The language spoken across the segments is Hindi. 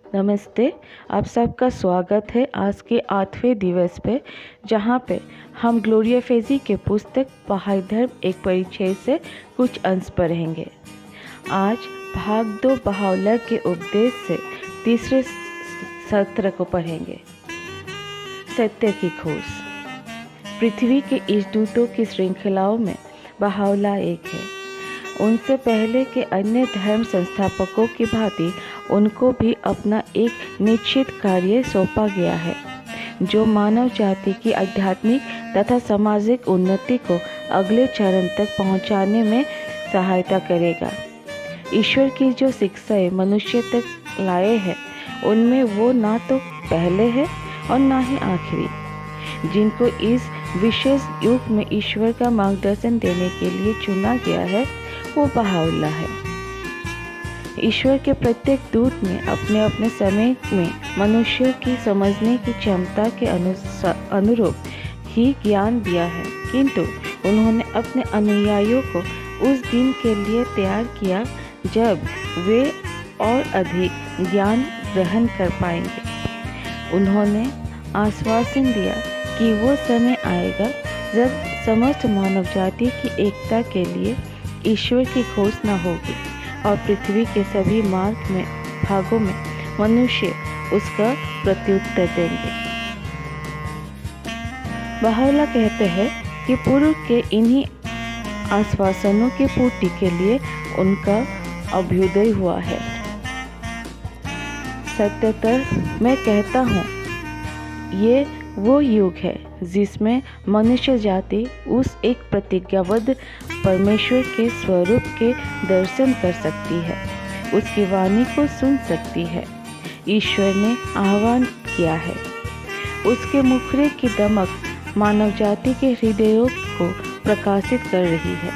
नमस्ते। आप सबका स्वागत है आज के 8वें दिवस पे, जहाँ पे हम ग्लोरिया फेजी के पुस्तक बहाई धर्म एक परिचय से कुछ अंश पढ़ेंगे। आज भाग 2 बहाउल्लाह के उपदेश से तीसरे सत्र को पढ़ेंगे। सत्य की खोज। पृथ्वी के इस दूतों की श्रृंखलाओं में बहाउल्लाह एक है। उनसे पहले के अन्य धर्म संस्थापकों की भांति उनको भी अपना एक निश्चित कार्य सौंपा गया है, जो मानव जाति की आध्यात्मिक तथा सामाजिक उन्नति को अगले चरण तक पहुंचाने में सहायता करेगा। ईश्वर की जो शिक्षाएं मनुष्य तक लाए हैं, उनमें वो ना तो पहले है और ना ही आखिरी। जिनको इस विशेष युग में ईश्वर का मार्गदर्शन देने के लिए चुना गया है, वो बहाउल्लाह है। ईश्वर के प्रत्येक दूत ने अपने अपने समय में मनुष्य की समझने की क्षमता के अनुरूप ही ज्ञान दिया है, किंतु उन्होंने अपने अनुयायियों को उस दिन के लिए तैयार किया जब वे और अधिक ज्ञान ग्रहण कर पाएंगे। उन्होंने आश्वासन दिया कि वो समय आएगा जब समस्त मानव जाति की एकता के लिए ईश्वर की खोज न होगी और पृथ्वी के सभी भागों में मनुष्य उसका प्रत्युत्तर देंगे। बहाउल्लाह कहते हैं कि पूर्व के इन्हीं आश्वासनों की पूर्ति के लिए उनका अभ्युदय हुआ है। सत्यतर मैं कहता हूँ, ये वो युग है जिसमें मनुष्य जाति उस एक प्रतिज्ञाबद्ध परमेश्वर के स्वरूप के दर्शन कर सकती है, उसकी वाणी को सुन सकती है। ईश्वर ने आह्वान किया है। उसके मुखरे की दमक मानव जाति के हृदयों को प्रकाशित कर रही है।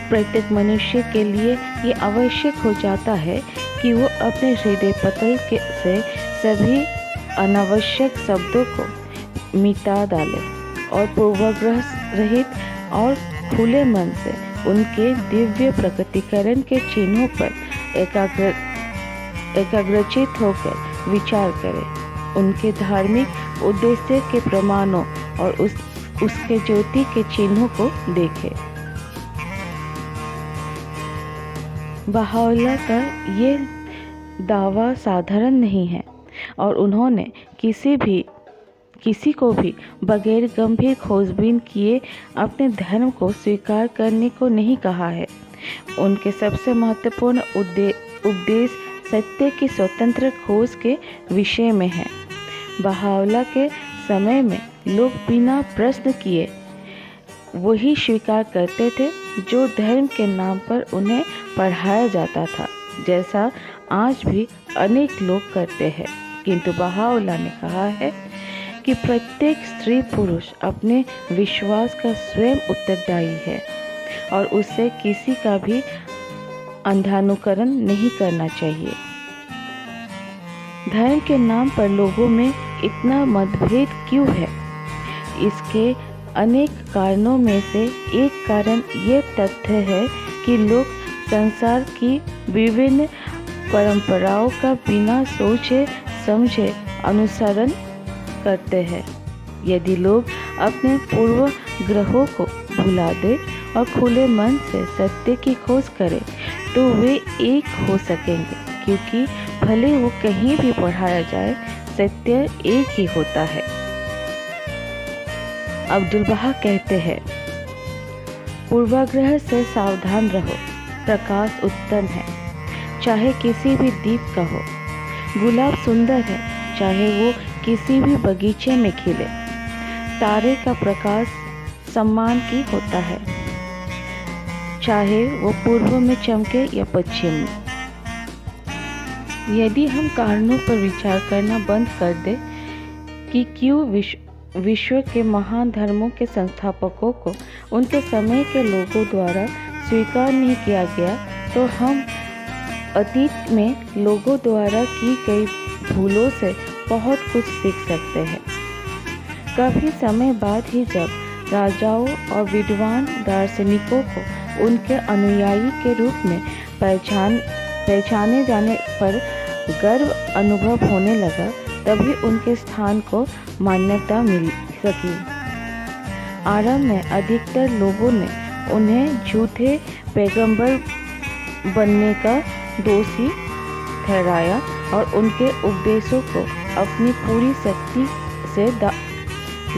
प्रत्येक मनुष्य के लिए ये आवश्यक हो जाता है कि वो अपने हृदय पटल से सभी अनावश्यक शब्दों को मिटा डाले और पूर्वाग्रह रहित और खुले मन से उनके दिव्य प्रकटीकरण के चिन्हों पर एकाग्रचित होकर विचार करें, उनके धार्मिक उद्देश्य के प्रमाणों और उसके ज्योति के चिन्हों को देखें। बहाउल्लाह का ये दावा साधारण नहीं है और उन्होंने किसी को भी बगैर गंभीर खोजबीन किए अपने धर्म को स्वीकार करने को नहीं कहा है। उनके सबसे महत्वपूर्ण उपदेश सत्य की स्वतंत्र खोज के विषय में है। बहाउल्लाह के समय में लोग बिना प्रश्न किए वही स्वीकार करते थे जो धर्म के नाम पर उन्हें पढ़ाया जाता था, जैसा आज भी अनेक लोग करते हैं। किंतु बहाउल्लाह ने कहा है कि प्रत्येक स्त्री पुरुष अपने विश्वास का स्वयं उत्तरदायी है और उसे किसी का भी अंधानुकरण नहीं करना चाहिए। धर्म के नाम पर लोगों में इतना मतभेद क्यों है? इसके अनेक कारणों में से एक कारण ये तथ्य है कि लोग संसार की विभिन्न परंपराओं का बिना सोचे समझे अनुसरण करते हैं। यदि लोग अपने पूर्वग्रहों को भुला दे और खुले मन से सत्य की खोज करें, तो वे एक हो सकेंगे, क्योंकि भले वो कहीं भी पढ़ाया जाए, सत्य एक ही होता है। अब्दुल बहा कहते हैं, पूर्वाग्रह से सावधान रहो, प्रकाश उत्तम है, चाहे किसी भी दीप का हो। गुलाब सुंदर है, चाहे वो किसी भी बगीचे में खिले। तारे का प्रकाश सम्मान की होता है, चाहे वो पूर्व में चमके या पश्चिम में। यदि हम कारणों पर विचार करना बंद कर दें कि क्यों विश्व के महान धर्मों के संस्थापकों को उनके समय के लोगों द्वारा स्वीकार नहीं किया गया, तो हम अतीत में लोगों द्वारा की गई भूलों से बहुत कुछ सीख सकते हैं। काफ़ी समय बाद ही जब राजाओं और विद्वान दार्शनिकों को उनके अनुयायी के रूप में पहचाने जाने पर गर्व अनुभव होने लगा, तभी उनके स्थान को मान्यता मिल सकी। आरंभ में अधिकतर लोगों ने उन्हें झूठे पैगंबर बनने का दोषी ठहराया और उनके उपदेशों को अपनी पूरी शक्ति से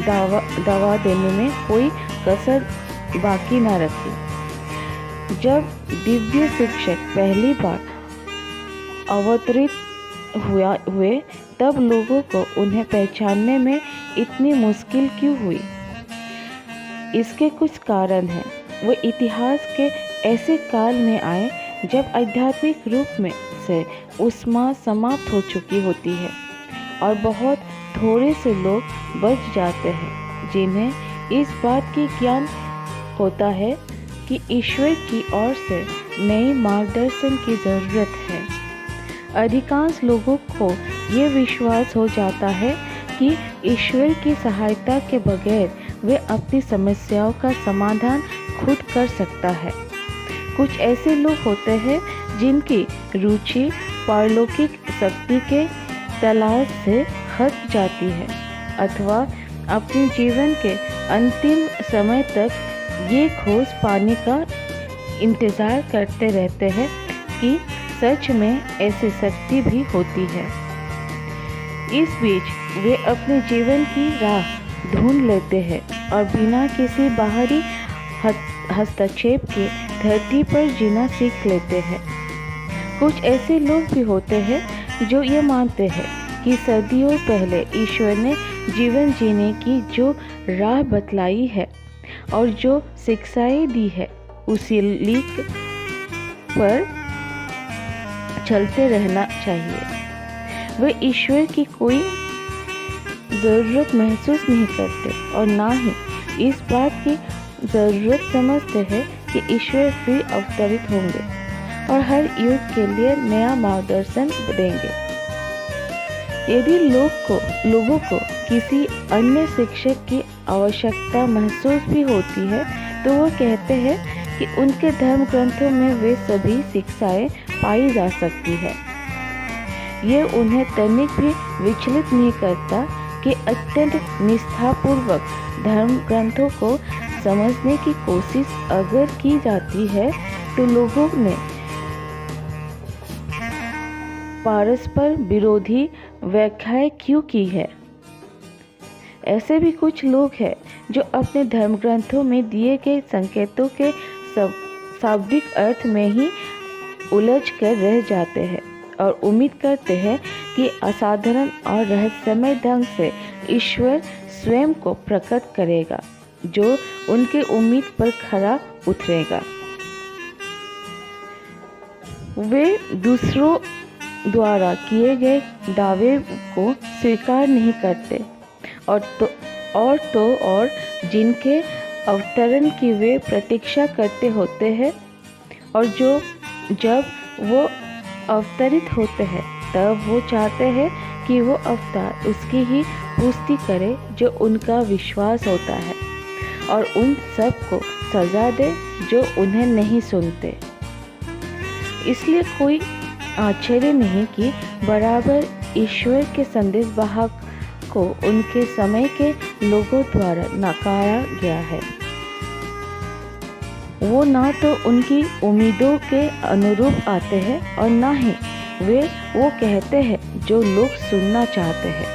दबा देने में कोई कसर बाकी न रखी। जब दिव्य शिक्षक पहली बार अवतरित हुए तब लोगों को उन्हें पहचानने में इतनी मुश्किल क्यों हुई? इसके कुछ कारण हैं। वो इतिहास के ऐसे काल में आए जब आध्यात्मिक रूप में से उष्मा समाप्त हो चुकी होती है और बहुत थोड़े से लोग बच जाते हैं जिन्हें इस बात की ज्ञान होता है कि ईश्वर की ओर से नई मार्गदर्शन की ज़रूरत है। अधिकांश लोगों को ये विश्वास हो जाता है कि ईश्वर की सहायता के बगैर वे अपनी समस्याओं का समाधान खुद कर सकता है। कुछ ऐसे लोग होते हैं जिनकी रुचि पारलौकिक शक्ति के तलाश से हट जाती है अथवा अपने जीवन के अंतिम समय तक ये खोज पाने का इंतज़ार करते रहते हैं कि सच में ऐसी शक्ति भी होती है। इस बीच वे अपने जीवन की राह ढूंढ लेते हैं और बिना किसी बाहरी हस्तक्षेप के धरती पर जीना सीख लेते हैं। कुछ ऐसे लोग भी होते हैं जो ये मानते हैं कि सदियों पहले ईश्वर ने जीवन जीने की जो राह बतलाई है और जो शिक्षाएं दी है उसी लीक पर चलते रहना चाहिए। वे ईश्वर की कोई ज़रूरत महसूस नहीं करते और ना ही इस बात की ज़रूरत समझते हैं कि ईश्वर फिर अवतरित होंगे और हर युग के लिए नया मार्गदर्शन देंगे। यदि लोगों को किसी अन्य शिक्षक की आवश्यकता महसूस भी होती है तो वो कहते हैं कि उनके धर्म ग्रंथों में वे सभी शिक्षाएं पाई जा सकती है। ये उन्हें तनिक भी विचलित नहीं करता कि अत्यंत निष्ठापूर्वक धर्म ग्रंथों को समझने की कोशिश अगर की जाती है तो लोगों ने परस्पर विरोधी व्याख्याएं क्यों की है। ऐसे भी कुछ लोग हैं जो अपने धर्म ग्रंथों में दिए गए संकेतों के शाब्दिक अर्थ में ही उलझ कर रह जाते हैं और उम्मीद करते हैं कि असाधारण और रहस्यमय ढंग से ईश्वर स्वयं को प्रकट करेगा जो उनके उम्मीद पर खरा उतरेगा। वे दूसरों द्वारा किए गए दावे को स्वीकार नहीं करते और जिनके अवतरण की वे प्रतीक्षा करते होते हैं और जब वो अवतरित होते हैं तब वो चाहते हैं कि वो अवतार उसकी ही पुष्टि करे जो उनका विश्वास होता है और उन सब को सजा दे जो उन्हें नहीं सुनते। इसलिए कोई आश्चर्य नहीं कि बराबर ईश्वर के संदेशवाहक को उनके समय के लोगों द्वारा नकारा गया है। वो ना तो उनकी उम्मीदों के अनुरूप आते हैं और ना ही वे वो कहते हैं जो लोग सुनना चाहते हैं।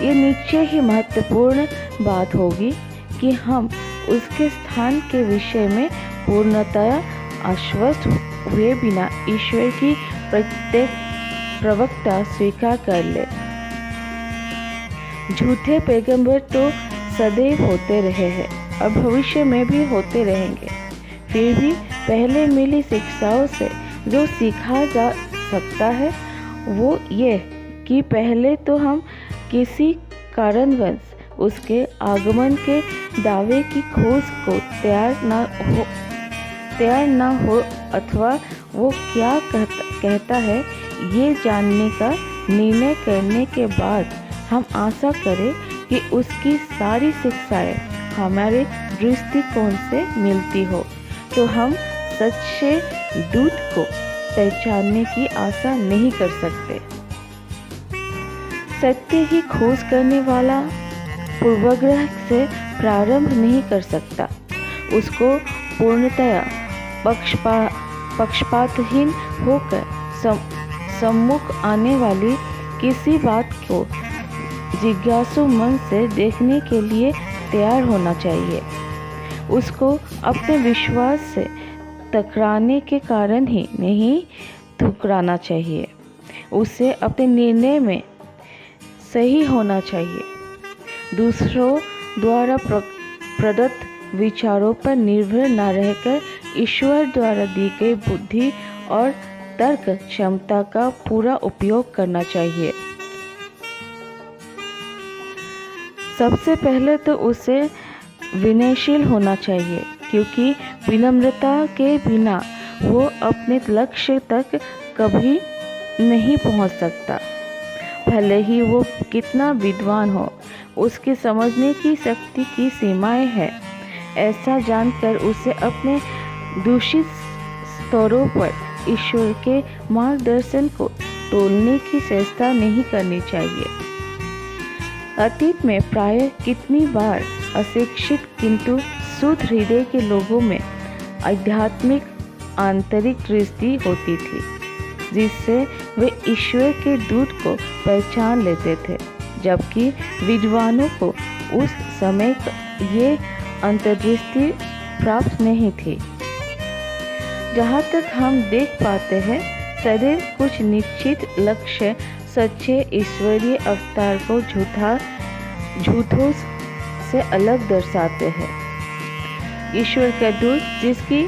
ये निश्चय ही महत्वपूर्ण बात होगी कि हम उसके स्थान के विषय में पूर्णतया आश्वस्त हुए बिना ईश्वर की प्रत्येक प्रवक्ता स्वीकार कर ले। झूठे पैगंबर तो सदैव होते रहे हैं और भविष्य में भी होते रहेंगे। फिर भी पहले मिली शिक्षाओं से जो सीखा जा सकता है वो ये कि पहले तो हम किसी कारणवश उसके आगमन के दावे की खोज को तैयार ना हो अथवा वो क्या कहता है ये जानने का निर्णय करने के बाद हम आशा करें कि उसकी सारी शिक्षाएं हमारे दृष्टिकोण से मिलती हो तो हम सच्चे दूत को पहचानने की आशा नहीं कर सकते। सत्य की खोज करने वाला पूर्वाग्रह से प्रारंभ नहीं कर सकता। उसको पूर्णतया पक्षपातहीन होकर सम्मुख आने वाली किसी बात को जिज्ञासु मन से देखने के लिए तैयार होना चाहिए। उसको अपने विश्वास से टकराने के कारण ही नहीं ठुकराना चाहिए। उसे अपने निर्णय में सही होना चाहिए। दूसरों द्वारा प्रदत्त विचारों पर निर्भर न रहकर ईश्वर द्वारा दी गई बुद्धि और तर्क क्षमता का पूरा उपयोग करना चाहिए। सबसे पहले तो उसे विनयशील होना चाहिए, क्योंकि विनम्रता के बिना वो अपने लक्ष्य तक कभी नहीं पहुंच सकता। भले ही वो कितना विद्वान हो, उसके समझने की शक्ति की सीमाएं हैं। ऐसा जानकर उसे अपने दूषित स्तरों पर ईश्वर के मार्गदर्शन को तोलने की चेष्टा नहीं करनी चाहिए। अतीत में प्रायः कितनी बार अशिक्षित किंतु शुद्ध हृदय के लोगों में आध्यात्मिक आंतरिक दृष्टि होती थी, जिससे वे ईश्वर के दूत को पहचान लेते थे, जबकि विद्वानों को उस समय ये अंतर्दृष्टि प्राप्त नहीं थी। जहाँ तक हम देख पाते हैं, सदैव कुछ निश्चित लक्ष्य सच्चे ईश्वरीय अवतार को झूठों से अलग दर्शाते हैं। ईश्वर का दूत जिसकी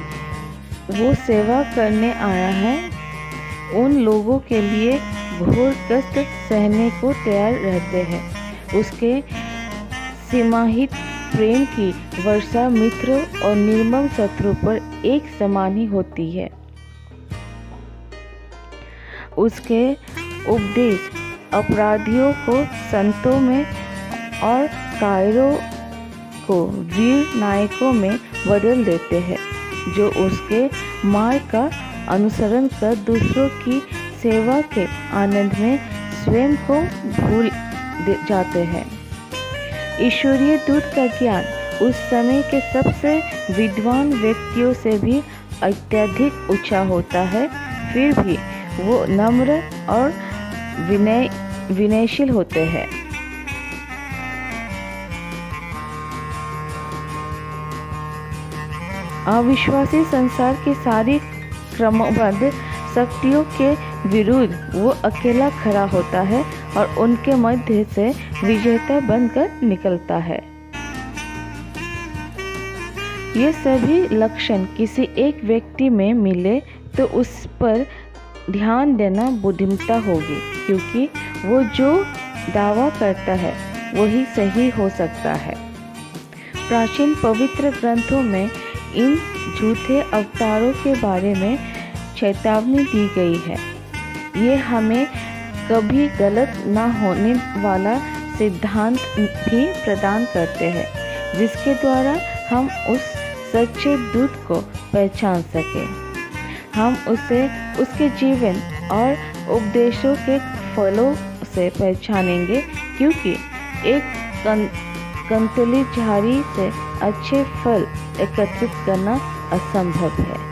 वो सेवा करने आया है, उन लोगों के लिए घोर कष्ट सहने को तैयार रहते हैं। उसके सीमाहित प्रेम की वर्षा मित्रों और निर्मम शत्रु पर एक समान ही होती है। उसके उपदेश अपराधियों को संतों में और कायरों को वीर नायकों में बदल देते हैं, जो उसके मार्ग का अनुसरण कर दूसरों की सेवा के आनंद में स्वयं को भूल जाते हैं। ईश्वरीय दूत का ज्ञान उस समय के सबसे विद्वान व्यक्तियों से भी अत्यधिक ऊंचा होता है, फिर भी वो नम्र और विनयशील होते हैं। अविश्वासी संसार की सारी क्रमबद्ध शक्तियों के विरुद्ध वो अकेला खड़ा होता है और उनके मध्य से विजेता बनकर निकलता है। ये सभी लक्षण किसी एक व्यक्ति में मिले तो उस पर ध्यान देना बुद्धिमत्ता होगी, क्योंकि वो जो दावा करता है वही सही हो सकता है। प्राचीन पवित्र ग्रंथों में इन झूठे अवतारों के बारे में चेतावनी दी गई है। ये हमें कभी गलत न होने वाला सिद्धांत भी प्रदान करते हैं, जिसके द्वारा हम उस सच्चे दूत को पहचान सकें। हम उसे उसके जीवन और उपदेशों के फलों से पहचानेंगे, क्योंकि एक कंतली झाड़ी से अच्छे फल एकत्रित करना असंभव है।